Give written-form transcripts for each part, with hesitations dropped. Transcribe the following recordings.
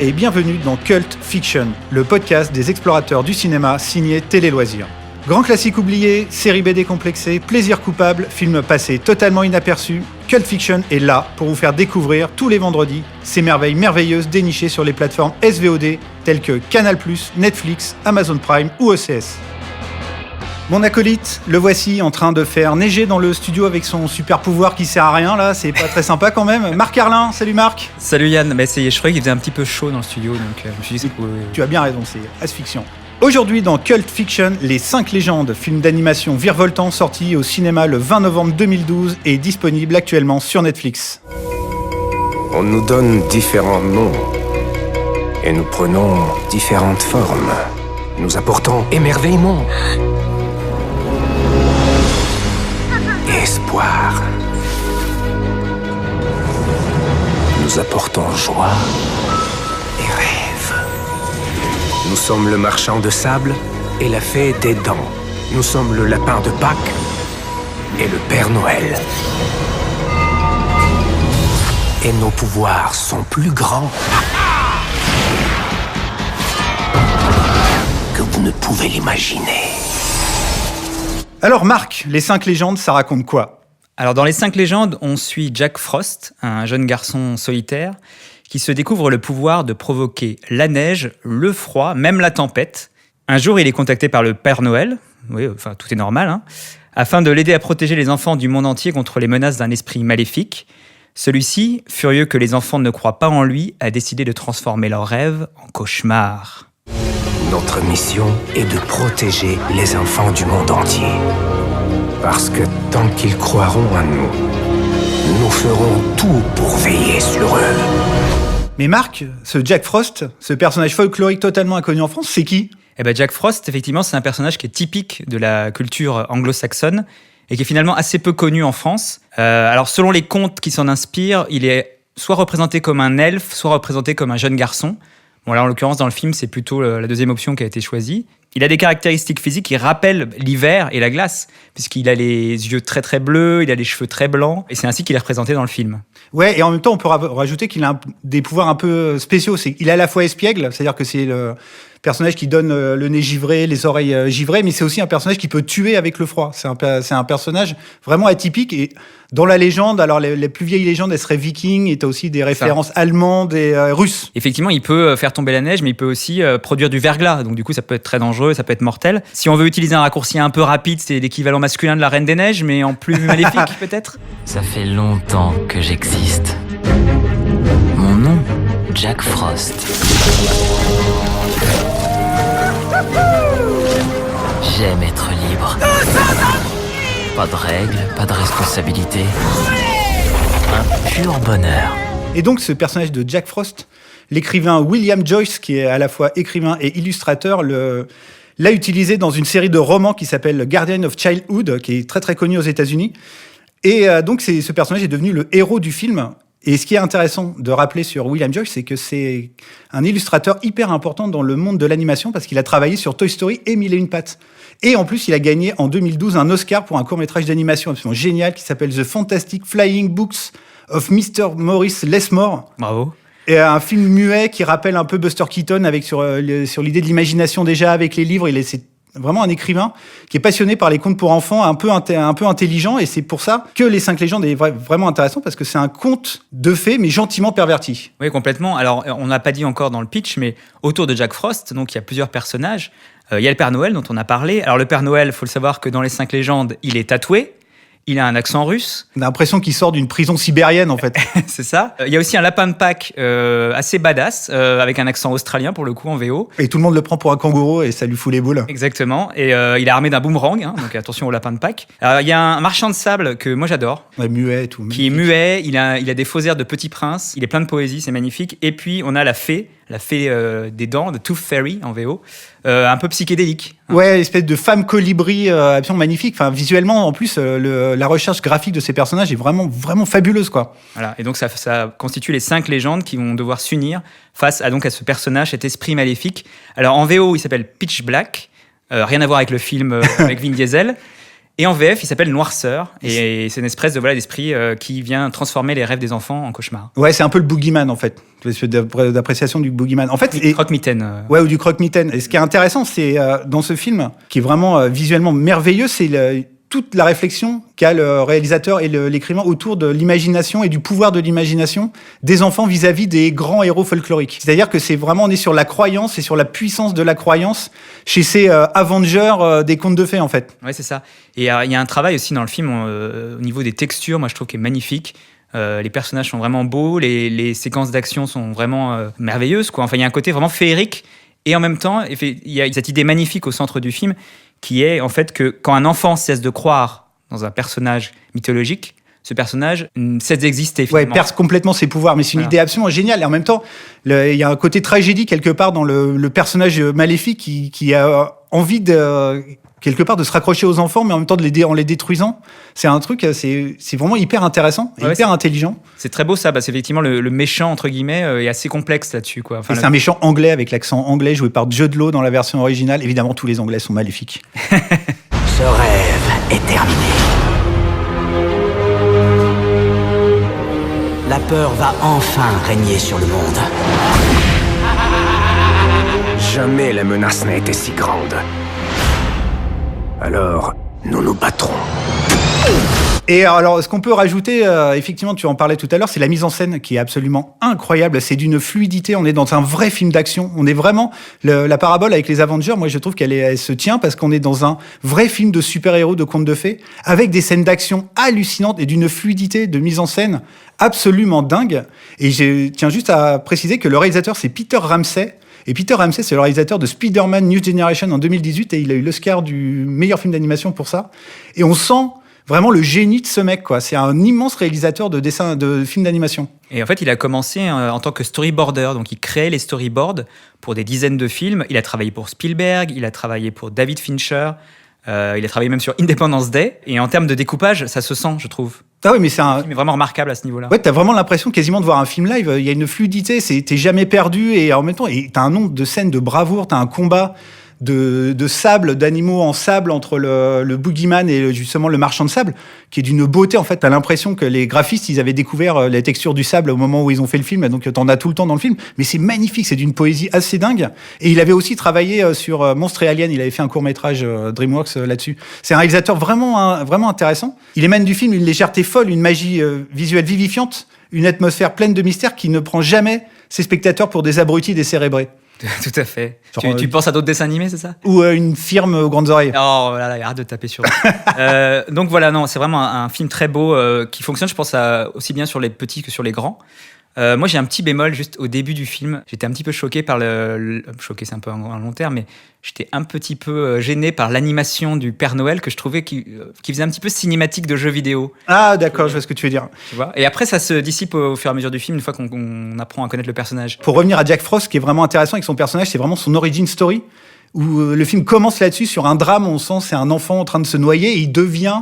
et bienvenue dans Cult Fiction, le podcast des explorateurs du cinéma signé Télé Loisirs. Grand classique oublié, série B décomplexée, plaisir coupable, film passé totalement inaperçu, Cult Fiction est là pour vous faire découvrir tous les vendredis ces merveilles merveilleuses dénichées sur les plateformes SVOD telles que Canal+, Netflix, Amazon Prime ou OCS. Mon acolyte, le voici en train de faire neiger dans le studio avec son super pouvoir qui sert à rien là, c'est pas très sympa quand même. Marc Arlin, salut Marc. Salut Yann, je croyais qu'il faisait un petit peu chaud dans le studio, donc je me suis dit Tu as bien raison, c'est asphyxiant. Aujourd'hui dans Cult Fiction, les 5 légendes, film d'animation virevoltant sorti au cinéma le 20 novembre 2012 et disponible actuellement sur Netflix. On nous donne différents noms et nous prenons différentes formes. Nous apportons émerveillement, espoir. Nous apportons joie et rêve. Nous sommes le marchand de sable et la fée des dents. Nous sommes le lapin de Pâques et le Père Noël. Et nos pouvoirs sont plus grands que vous ne pouvez l'imaginer. Alors Marc, les 5 légendes, ça raconte quoi ? Alors dans les 5 légendes, on suit Jack Frost, un jeune garçon solitaire, qui se découvre le pouvoir de provoquer la neige, le froid, même la tempête. Un jour, il est contacté par le Père Noël, tout est normal, afin de l'aider à protéger les enfants du monde entier contre les menaces d'un esprit maléfique. Celui-ci, furieux que les enfants ne croient pas en lui, a décidé de transformer leurs rêves en cauchemars. Notre mission est de protéger les enfants du monde entier. Parce que tant qu'ils croiront en nous, nous ferons tout pour veiller sur eux. Mais Marc, ce Jack Frost, ce personnage folklorique totalement inconnu en France, c'est qui ? Jack Frost, effectivement, c'est un personnage qui est typique de la culture anglo-saxonne et qui est finalement assez peu connu en France. Alors, selon les contes qui s'en inspirent, il est soit représenté comme un elfe, soit représenté comme un jeune garçon. Bon, là, en l'occurrence, dans le film, c'est plutôt la deuxième option qui a été choisie. Il a des caractéristiques physiques qui rappellent l'hiver et la glace, puisqu'il a les yeux très très bleus, il a les cheveux très blancs, et c'est ainsi qu'il est représenté dans le film. Ouais, et en même temps, on peut rajouter qu'il a des pouvoirs un peu spéciaux. Il est à la fois espiègle, c'est-à-dire que c'est le personnage qui donne le nez givré, les oreilles givrées, mais c'est aussi un personnage qui peut tuer avec le froid. C'est un personnage vraiment atypique, et dans la légende, alors les plus vieilles légendes, elles seraient vikings, et t'as aussi des références allemandes et russes. Effectivement, il peut faire tomber la neige, mais il peut aussi produire du verglas, donc du coup, ça peut être très dangereux, ça peut être mortel. Si on veut utiliser un raccourci un peu rapide, c'est l'équivalent masculin de la Reine des Neiges, mais en plus maléfique, peut-être. Ça fait longtemps que j'existe. Mon nom, Jack Frost. J'aime être libre. Pas de règles, pas de responsabilités. Un pur bonheur. Et donc, ce personnage de Jack Frost, l'écrivain William Joyce, qui est à la fois écrivain et illustrateur, l'a utilisé dans une série de romans qui s'appelle Guardian of Childhood, qui est très très connue aux États-Unis. Et donc, ce personnage est devenu le héros du film. Et ce qui est intéressant de rappeler sur William Joyce, c'est que c'est un illustrateur hyper important dans le monde de l'animation parce qu'il a travaillé sur Toy Story et Mille et une pattes. Et en plus, il a gagné en 2012 un Oscar pour un court-métrage d'animation absolument génial qui s'appelle The Fantastic Flying Books of Mr. Maurice Lesmore. Bravo. Et un film muet qui rappelle un peu Buster Keaton avec sur l'idée de l'imagination déjà avec les livres. C'est vraiment un écrivain qui est passionné par les contes pour enfants, un peu intelligent, et c'est pour ça que Les 5 légendes est vraiment intéressant, parce que c'est un conte de fées, mais gentiment perverti. Oui, complètement. Alors, on n'a pas dit encore dans le pitch, mais autour de Jack Frost, donc il y a plusieurs personnages. Il y a le Père Noël, dont on a parlé. Alors, le Père Noël, il faut le savoir que dans Les 5 légendes, il est tatoué. Il a un accent russe. On a l'impression qu'il sort d'une prison sibérienne, en fait. C'est ça. Il y a aussi un lapin de Pâques assez badass, avec un accent australien, pour le coup, en VO. Et tout le monde le prend pour un kangourou et ça lui fout les boules. Exactement. Et il est armé d'un boomerang, donc attention au lapin de Pâques. Alors, il y a un marchand de sable que moi, j'adore. Ouais, muet et tout. Qui est muet. Il a des faux airs de Petit Prince. Il est plein de poésie, c'est magnifique. Et puis, on a la fée des dents, de Tooth Fairy, en VO. Un peu psychédélique. Ouais, espèce de femme colibri absolument magnifique. Enfin, visuellement, en plus, la recherche graphique de ces personnages est vraiment, vraiment fabuleuse, quoi. Voilà. Et donc, ça constitue les 5 légendes qui vont devoir s'unir face à ce personnage, cet esprit maléfique. Alors, en VO, il s'appelle Pitch Black. Rien à voir avec le film avec Vin Diesel. Et en VF, il s'appelle Noirceur. Et c'est une espèce d'esprit qui vient transformer les rêves des enfants en cauchemars. Ouais, c'est un peu le boogeyman, en fait. D'appréciation du boogeyman. En fait, Croque-mitaine. Ouais, ou du croque-mitaine. Et ce qui est intéressant, c'est dans ce film, qui est vraiment visuellement merveilleux, c'est toute la réflexion qu'a le réalisateur et l'écrivain autour de l'imagination et du pouvoir de l'imagination des enfants vis-à-vis des grands héros folkloriques. C'est-à-dire que on est sur la croyance et sur la puissance de la croyance chez ces Avengers des contes de fées, en fait. Ouais, c'est ça. Et il y a un travail aussi dans le film au niveau des textures, moi je trouve qu'il est magnifique. Les personnages sont vraiment beaux, les séquences d'action sont vraiment merveilleuses, quoi. Enfin, il y a un côté vraiment féerique. Et en même temps, il y a cette idée magnifique au centre du film qui est en fait que quand un enfant cesse de croire dans un personnage mythologique, ce personnage cesse d'exister finalement. Ouais, perd complètement ses pouvoirs, mais c'est une idée absolument géniale. Et en même temps, il y a un côté tragédie quelque part dans le personnage maléfique qui a envie quelque part de se raccrocher aux enfants, mais en même temps en les détruisant. C'est un truc, c'est vraiment hyper intéressant, hyper intelligent. C'est très beau ça, parce qu'effectivement le méchant entre guillemets est assez complexe là-dessus, quoi. Enfin, c'est un méchant anglais avec l'accent anglais joué par Jude Law dans la version originale. Évidemment, tous les Anglais sont maléfiques. Ce rêve est terminé. La peur va enfin régner sur le monde. Jamais la menace n'a été si grande. Alors, nous nous battrons. Et alors, ce qu'on peut rajouter, effectivement, tu en parlais tout à l'heure, c'est la mise en scène qui est absolument incroyable. C'est d'une fluidité. On est dans un vrai film d'action. On est vraiment la parabole avec les Avengers. Moi, je trouve elle se tient parce qu'on est dans un vrai film de super-héros, de contes de fées, avec des scènes d'action hallucinantes et d'une fluidité de mise en scène absolument dingue. Et je tiens juste à préciser que le réalisateur, c'est Peter Ramsey. Et Peter Ramsey, c'est le réalisateur de Spider-Man New Generation en 2018 et il a eu l'Oscar du meilleur film d'animation pour ça. Et on sent vraiment le génie de ce mec, quoi. C'est un immense réalisateur de films d'animation. Et en fait, il a commencé en tant que storyboarder, donc il créait les storyboards pour des dizaines de films. Il a travaillé pour Spielberg, il a travaillé pour David Fincher, il a travaillé même sur Independence Day. Et en termes de découpage, ça se sent, je trouve. Ah oui, mais c'est un film est vraiment remarquable à ce niveau-là. Ouais, t'as vraiment l'impression quasiment de voir un film live. Il y a une fluidité, t'es jamais perdu et en même temps, t'as un nombre de scènes de bravoure, t'as un combat de sable, d'animaux en sable entre le boogeyman et justement le marchand de sable, qui est d'une beauté. En fait, t'as l'impression que les graphistes, ils avaient découvert la texture du sable au moment où ils ont fait le film, donc t'en as tout le temps dans le film. Mais c'est magnifique, c'est d'une poésie assez dingue. Et il avait aussi travaillé sur Monstres et Aliens. Il avait fait un court-métrage DreamWorks là-dessus. C'est un réalisateur vraiment intéressant. Il émane du film une légèreté folle, une magie visuelle vivifiante, une atmosphère pleine de mystère qui ne prend jamais ses spectateurs pour des abrutis décérébrés. Tout à fait. Tu penses à d'autres dessins animés, c'est ça ? Ou une firme aux grandes oreilles. Oh là là, arrête de taper sur donc voilà, non, c'est vraiment un film très beau qui fonctionne, je pense, aussi bien sur les petits que sur les grands. Moi, j'ai un petit bémol juste au début du film. J'étais un petit peu choqué par choqué, c'est un peu un long terme, mais j'étais un petit peu gêné par l'animation du Père Noël que je trouvais qui faisait un petit peu cinématique de jeux vidéo. Ah, d'accord, je vois ce que tu veux dire. Tu vois ? Et après, ça se dissipe au fur et à mesure du film, une fois qu'on apprend à connaître le personnage. Pour revenir à Jack Frost, ce qui est vraiment intéressant avec son personnage, c'est vraiment son origin story, où le film commence là-dessus, sur un drame, on sent c'est un enfant en train de se noyer, et il devient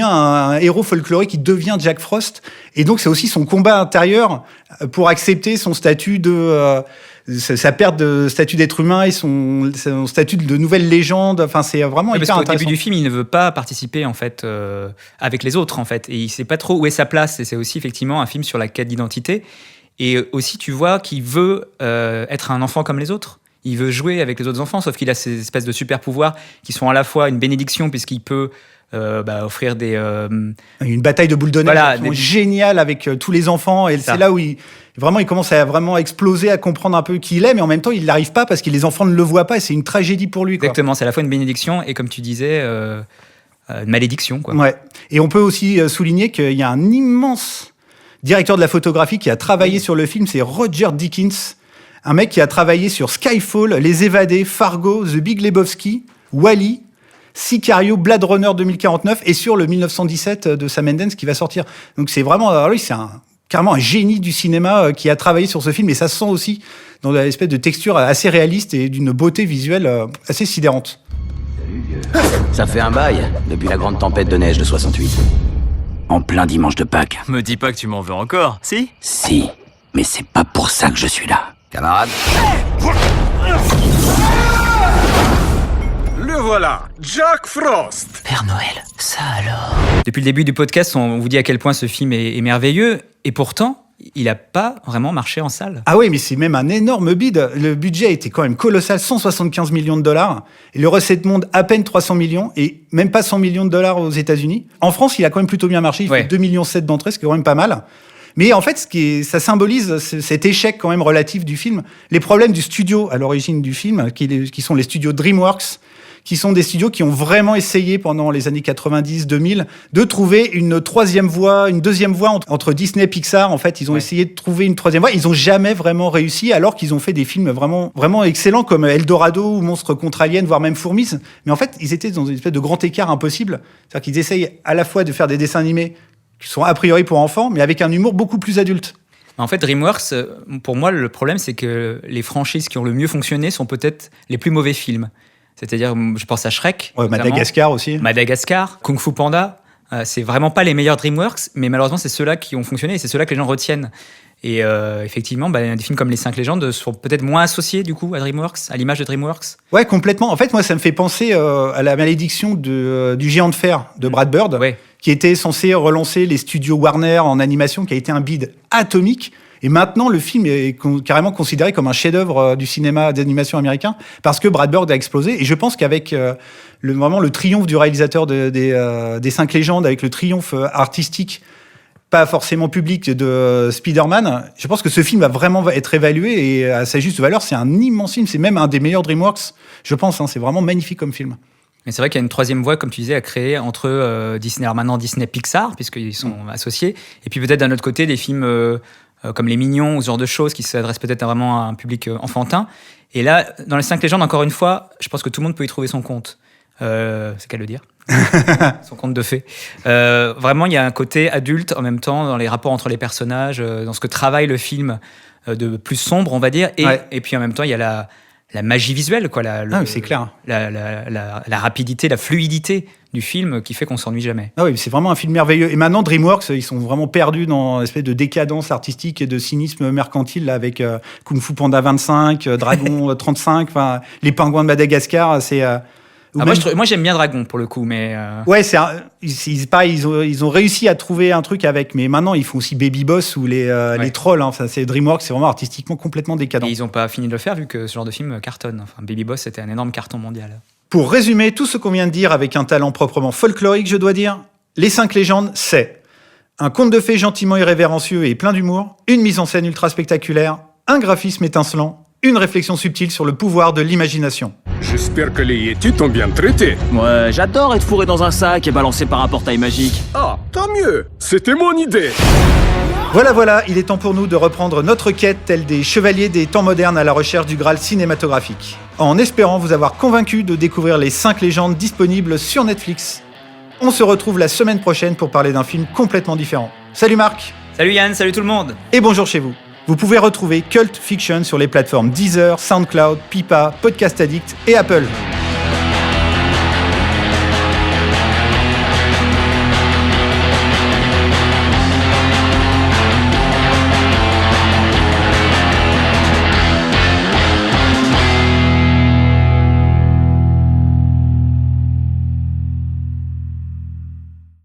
un héros folklorique, il devient Jack Frost. Et donc, c'est aussi son combat intérieur pour accepter son statut sa perte de statut d'être humain et son statut de nouvelle légende. Enfin, c'est vraiment hyper intéressant. Au début du film, il ne veut pas participer, en fait, avec les autres, en fait. Et il ne sait pas trop où est sa place. Et c'est aussi, effectivement, un film sur la quête d'identité. Et aussi, tu vois qu'il veut être un enfant comme les autres. Il veut jouer avec les autres enfants, sauf qu'il a ces espèces de super pouvoirs qui sont à la fois une bénédiction, puisqu'il peut offrir une bataille de boules de neige géniale avec tous les enfants, et c'est là où il commence à vraiment exploser, à comprendre un peu qui il est, mais en même temps il n'arrive pas parce que les enfants ne le voient pas et c'est une tragédie pour lui, quoi. Exactement, c'est à la fois une bénédiction et, comme tu disais, une malédiction, quoi. Ouais. Et on peut aussi souligner qu'il y a un immense directeur de la photographie qui a travaillé sur le film, c'est Roger Deakins, un mec qui a travaillé sur Skyfall, Les Évadés, Fargo, The Big Lebowski, Wall-E, Sicario, Blade Runner 2049 et sur le 1917 de Sam Mendes qui va sortir. Donc c'est vraiment, alors lui c'est carrément un génie du cinéma qui a travaillé sur ce film, et ça se sent aussi dans une espèce de texture assez réaliste et d'une beauté visuelle assez sidérante. Ça fait un bail depuis la grande tempête de neige de 68. En plein dimanche de Pâques. Me dis pas que tu m'en veux encore, si ? Si, mais c'est pas pour ça que je suis là. Camarade ? Le voilà, Jack Frost. Père Noël, ça alors? Depuis le début du podcast, on vous dit à quel point ce film est merveilleux, et pourtant, il n'a pas vraiment marché en salle. Ah oui, mais c'est même un énorme bide. Le budget était quand même colossal, 175 millions de dollars. Et le recette monde, à peine 300 millions, et même pas 100 millions de dollars aux États-Unis. En France, il a quand même plutôt bien marché. Il fait 2,7 millions d'entrées, ce qui est quand même pas mal. Mais en fait, ça symbolise cet échec quand même relatif du film. Les problèmes du studio à l'origine du film, qui sont les studios DreamWorks, qui sont des studios qui ont vraiment essayé pendant les années 90-2000 de trouver une troisième voie, une deuxième voie entre Disney et Pixar. En fait, ils ont essayé de trouver une troisième voie. Ils n'ont jamais vraiment réussi, alors qu'ils ont fait des films vraiment, vraiment excellents comme Eldorado ou Monstres contre Aliens, voire même Fourmis. Mais en fait, ils étaient dans une espèce de grand écart impossible. C'est-à-dire qu'ils essayent à la fois de faire des dessins animés qui sont a priori pour enfants, mais avec un humour beaucoup plus adulte. En fait, DreamWorks, pour moi, le problème, c'est que les franchises qui ont le mieux fonctionné sont peut-être les plus mauvais films. C'est-à-dire, je pense à Shrek. Madagascar aussi. Madagascar, Kung Fu Panda. C'est vraiment pas les meilleurs DreamWorks, mais malheureusement, c'est ceux-là qui ont fonctionné et c'est ceux-là que les gens retiennent. Et effectivement, des films comme Les 5 légendes sont peut-être moins associés du coup à DreamWorks, à l'image de DreamWorks. Ouais, complètement. En fait, moi, ça me fait penser à La malédiction du géant de fer de Brad Bird, qui était censé relancer les studios Warner en animation, qui a été un bide atomique. Et maintenant, le film est carrément considéré comme un chef-d'œuvre du cinéma d'animation américain parce que Brad Bird a explosé. Et je pense qu'avec vraiment le triomphe du réalisateur des 5 légendes, avec le triomphe artistique, pas forcément public, de Spider-Man, je pense que ce film va vraiment être évalué et à sa juste valeur. C'est un immense film. C'est même un des meilleurs DreamWorks, je pense. C'est vraiment magnifique comme film. Mais c'est vrai qu'il y a une troisième voie, comme tu disais, à créer entre Disney, alors maintenant Disney Pixar, puisqu'ils sont associés, et puis peut-être d'un autre côté des films comme Les Mignons ou ce genre de choses qui s'adressent peut-être vraiment à un public enfantin. Et là, dans Les 5 légendes, encore une fois, je pense que tout le monde peut y trouver son compte. C'est qu'à le dire. Son compte de fées. Vraiment, il y a un côté adulte en même temps dans les rapports entre les personnages, dans ce que travaille le film de plus sombre, on va dire. Et puis en même temps, il y a la magie visuelle, quoi. C'est clair. La rapidité, la fluidité du film qui fait qu'on s'ennuie jamais. Ah oui, c'est vraiment un film merveilleux. Et maintenant, DreamWorks, ils sont vraiment perdus dans une espèce de décadence artistique et de cynisme mercantile là, avec Kung Fu Panda 25, Dragon 35, les pingouins de Madagascar. Moi, j'aime bien Dragon pour le coup, mais ouais, ils ont réussi à trouver un truc avec, mais maintenant ils font aussi Baby Boss ou les trolls. C'est DreamWorks, c'est vraiment artistiquement complètement décadent. Et ils n'ont pas fini de le faire vu que ce genre de film cartonne. Enfin, Baby Boss, c'était un énorme carton mondial. Pour résumer tout ce qu'on vient de dire avec un talent proprement folklorique, je dois dire, Les 5 légendes, c'est un conte de fées gentiment irrévérencieux et plein d'humour, une mise en scène ultra spectaculaire, un graphisme étincelant, une réflexion subtile sur le pouvoir de l'imagination. J'espère que les Yetis t'ont bien traité. Ouais, j'adore être fourré dans un sac et balancé par un portail magique. Ah, tant mieux. C'était mon idée. Voilà, il est temps pour nous de reprendre notre quête telle des chevaliers des temps modernes à la recherche du Graal cinématographique. En espérant vous avoir convaincu de découvrir les 5 légendes disponibles sur Netflix. On se retrouve la semaine prochaine pour parler d'un film complètement différent. Salut Marc. Salut Yann, salut tout le monde. Et bonjour chez vous. Vous pouvez retrouver Cult Fiction sur les plateformes Deezer, SoundCloud, Pipa, Podcast Addict et Apple.